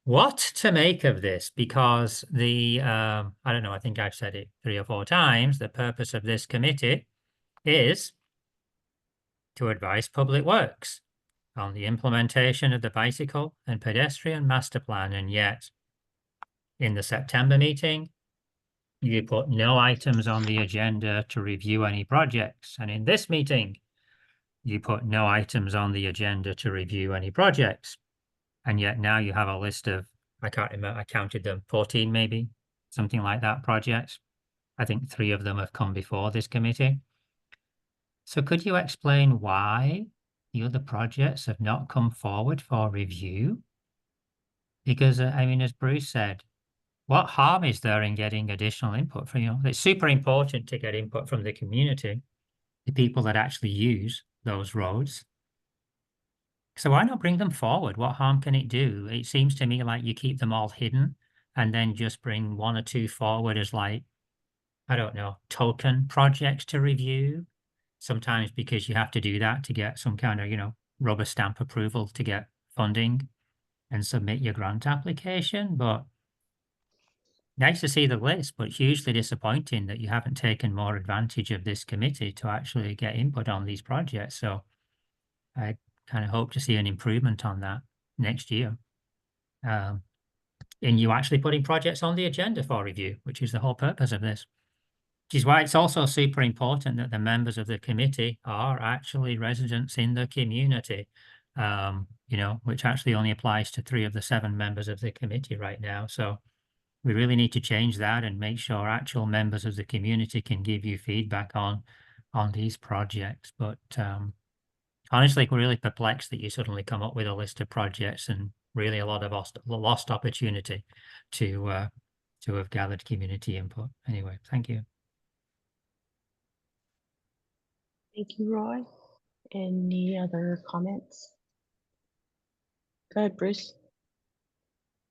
what to make of this? Because I don't know, I think I've said it 3 or 4 times, the purpose of this committee is to advise Public Works on the implementation of the bicycle and pedestrian master plan. And yet, in the September meeting, you put no items on the agenda to review any projects. And in this meeting, you put no items on the agenda to review any projects. And yet now you have a list of, I can't remember, I counted them, 14 maybe, something like that, projects. I think 3 of them have come before this committee. So could you explain why the other projects have not come forward for review? Because, I mean, as Bruce said, what harm is there in getting additional input from, it's super important to get input from the community, the people that actually use those roads. So why not bring them forward? What harm can it do? It seems to me like you keep them all hidden and then just bring 1 or 2 forward as like, I don't know, token projects to review. Sometimes because you have to do that to get some kind of, rubber stamp approval to get funding and submit your grant application. But nice to see the list, but hugely disappointing that you haven't taken more advantage of this committee to actually get input on these projects. So I kind of hope to see an improvement on that next year. In you actually putting projects on the agenda for review, which is the whole purpose of this. Which is why it's also super important that the members of the committee are actually residents in the community, which actually only applies to 3 of the 7 members of the committee right now. So we really need to change that and make sure actual members of the community can give you feedback on these projects. But honestly, we're really perplexed that you suddenly come up with a list of projects and really a lot of lost opportunity to have gathered community input. Anyway, thank you. Thank you, Roy. Any other comments? Go ahead, Bruce.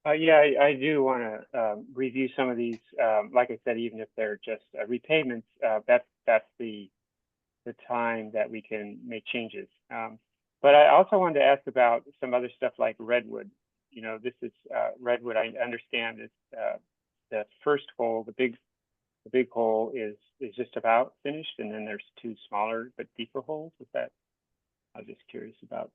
Yeah, I do want to review some of these. Like I said, even if they're just repayments, that's the time that we can make changes. But I also wanted to ask about some other stuff like Redwood. You know, this is Redwood. I understand is the first hole, the big hole is just about finished, and then there's two smaller but deeper holes. Is that? I was just curious about.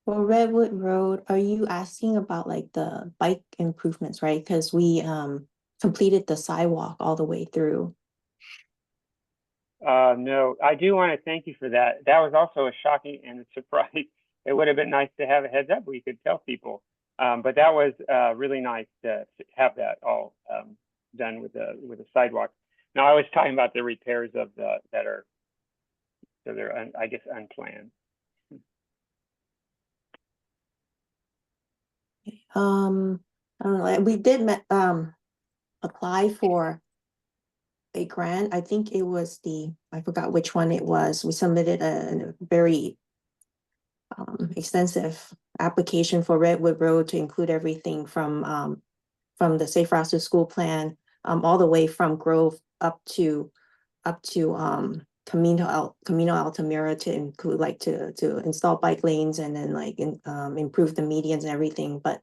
For Redwood Road, are you asking about like the bike improvements, right? Because we completed the sidewalk all the way through. No, I do want to thank you for that. That was also a shocking and a surprise. It would have been nice to have a heads up where you could tell people. But that was really nice to have that all done with the sidewalk. Now I was talking about the repairs of that are so they're I guess unplanned. I don't know. We did apply for a grant. I think it was I forgot which one it was. We submitted a very extensive application for Redwood Road to include everything from the Safe Routes to School plan, all the way from Grove up to Camino Altamira, to include like to install bike lanes and then like improve the medians and everything. But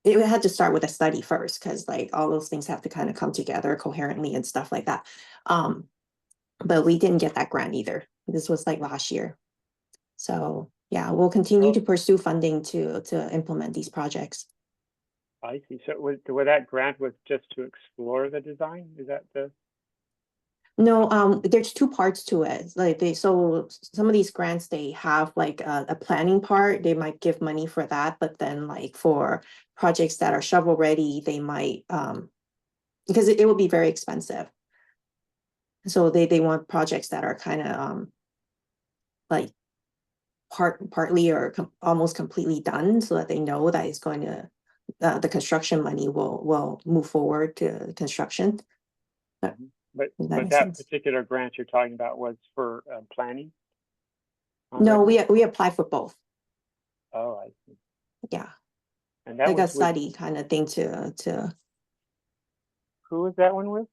it had to start with a study first, because like all those things have to kind of come together coherently and stuff like that. But we didn't get that grant either. This was like last year. So yeah, we'll continue to pursue funding to implement these projects. I see. So was that grant was just to explore the design? Is that the? No, there's two parts to it. Like so some of these grants, they have like a planning part. They might give money for that, but then like for projects that are shovel ready, they might because it will be very expensive. So they want projects that are kind of like partly or almost completely done, so that they know that it's going to the construction money will move forward to construction. But that particular grant you're talking about was for planning? No, we applied for both. Oh, I see. Yeah. And that like was a study kind of thing to. Who was that one with?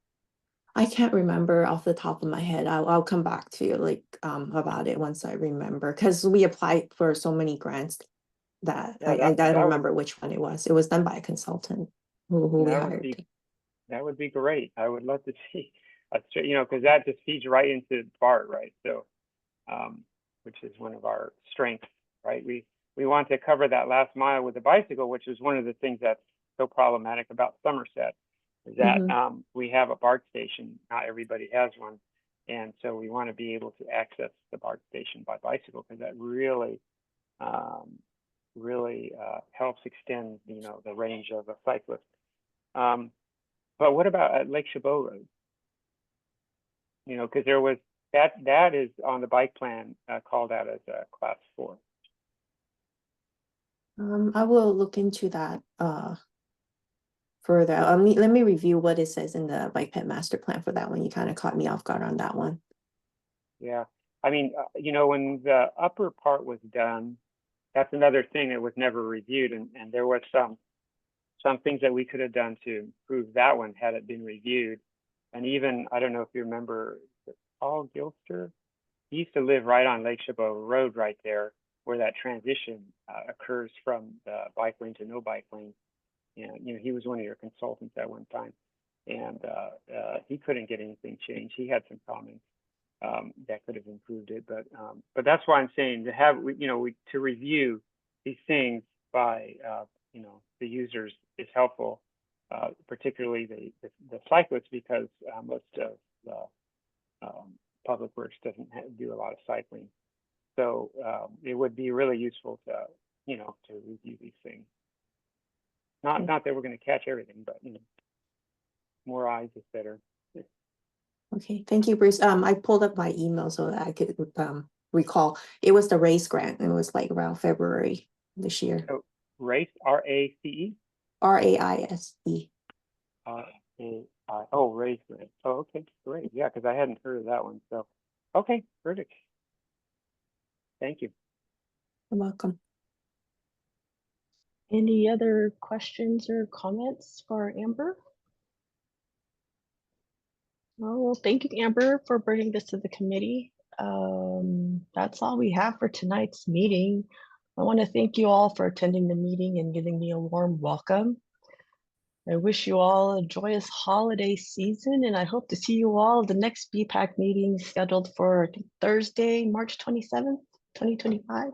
I can't remember off the top of my head. I'll come back to you like about it once I remember, because we applied for so many grants that I don't remember which one it was. It was done by a consultant who we hired. That would be great. I would love to see, you know, because that just feeds right into BART, right? So, which is one of our strengths, right? We want to cover that last mile with the bicycle, which is one of the things that's so problematic about Somerset, is that we have a BART station. Not everybody has one, and so we want to be able to access the BART station by bicycle, because that really, helps extend, you know, the range of a cyclist. But what about Lake Chabot Road? You know, because there was that is on the bike plan called out as a class 4. I will look into that further. Let me review what it says in the bike ped master plan for that one. You kind of caught me off guard on that one. Yeah, I mean, you know, when the upper part was done, that's another thing that was never reviewed, and there was some things that we could have done to improve that one had it been reviewed. And even, I don't know if you remember Paul Gilster, he used to live right on Lake Chabot Road right there, where that transition occurs from the bike lane to no bike lane. And, you know, he was one of your consultants at one time, and he couldn't get anything changed. He had some comments that could have improved it, but that's why I'm saying to have, you know, to review these things by, you know, the users is helpful, particularly the cyclists, because most of the public works doesn't do a lot of cycling. So it would be really useful to, you know, to review these things. Not that we're going to catch everything, but, you know, more eyes is better. Okay, thank you, Bruce. I pulled up my email so that I could recall. It was the race grant. It was like around February this year. So RACE, R-A-C-E? RAISE. R-A-I, oh, RACE. Oh, okay, great. Yeah, because I hadn't heard of that one. So, okay, perfect. Thank you. You're welcome. Any other questions or comments for Amber? Oh, well, thank you, Amber, for bringing this to the committee. That's all we have for tonight's meeting. I want to thank you all for attending the meeting and giving me a warm welcome. I wish you all a joyous holiday season, and I hope to see you all at the next BPAC meeting scheduled for, I think, Thursday, March 27th, 2025.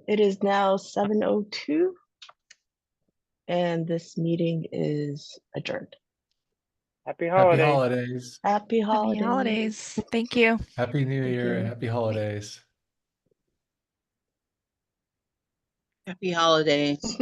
It is now 7:02, and this meeting is adjourned. Happy Happy holidays. holidays. Happy holidays. Happy holidays. Thank you. Happy New Thank Year. you. Happy holidays. Happy holidays.